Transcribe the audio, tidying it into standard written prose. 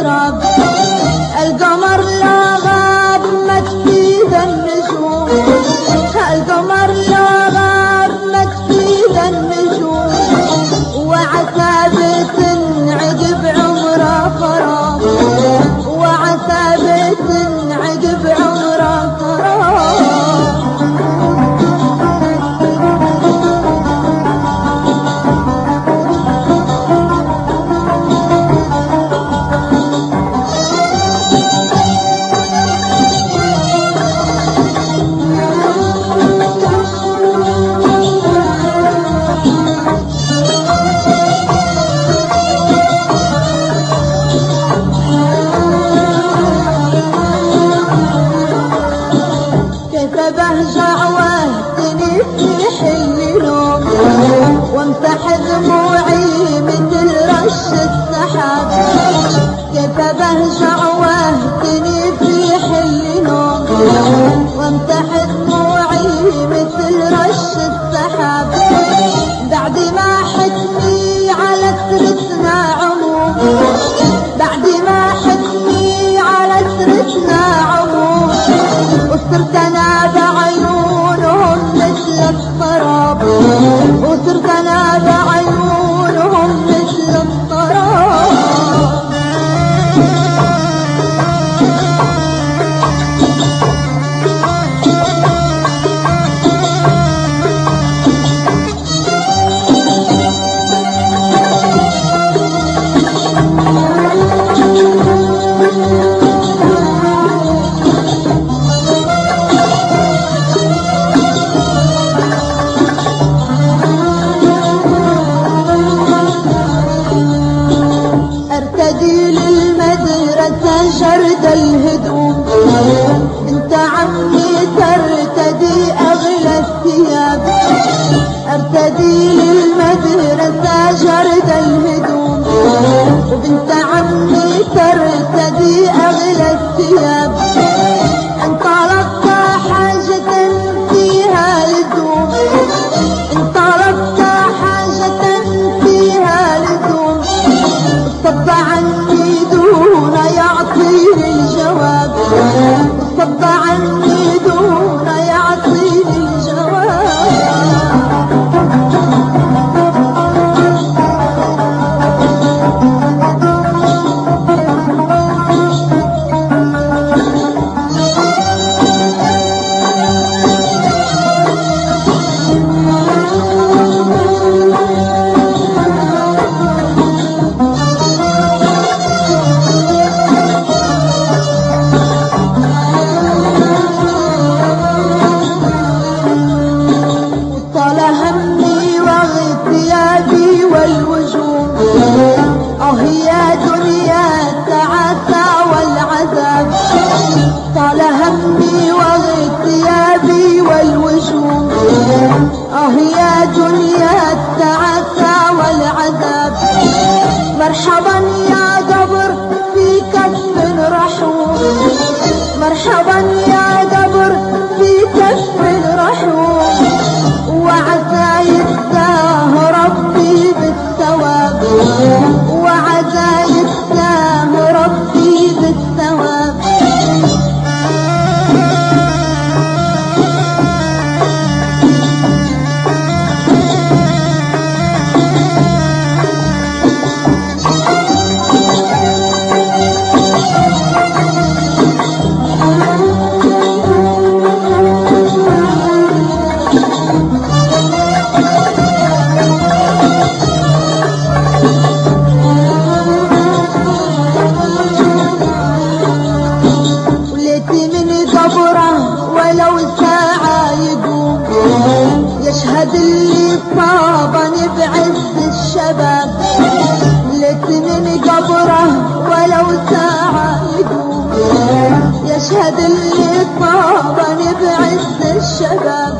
الطراب. القمر لا غاب مكفي ذا النجوم، القمر لا غاب مكفي ذا النجوم، وعتابة عقب عمره خراب، وعتابة عقب عمره خراب. كتبه جعوه في حل نوم، وامسح دموعي مثل رش السحاب. كتبه جعوه في حل نوم، وامسح دموعي مثل رش السحاب. بعد ما حكمي على سرتنا عموم، بعد ما حكمي على سرتنا عموم، وصرت انا بعيونهم مثل الطراب، وصرت انا بعيونهم مثل الطراب. ارتدي للمدرسة شرد الهدوم، انت عمي ترتدي اغلى الثياب. ارتدي للمدرسة شرد الهدوم، وبنت عمي ترتدي اغلى الثياب. ان طلبت حاجة فيها لزوم، ان طلبت حاجة فيها لزوم، صد عني دون يعطيني الجواب، صد عني دون يعطيني الجواب. اه يا دنيا التعاسى والعذاب، طال همي واغتيابي والوجوم. اه يا دنيا التعاسى والعذاب، مرحبا يا قبر في كف رحوم، مرحبا يا قبر في كف رحوم. وعسى يجزاه ربي بالثواب، وعسى يجزاه ربي بالثواب. ولو ساعة يقوم يشهد اللي صابني بعز الشباب. ليت من قبره ولو ساعة يقوم يشهد اللي صابني بعز الشباب.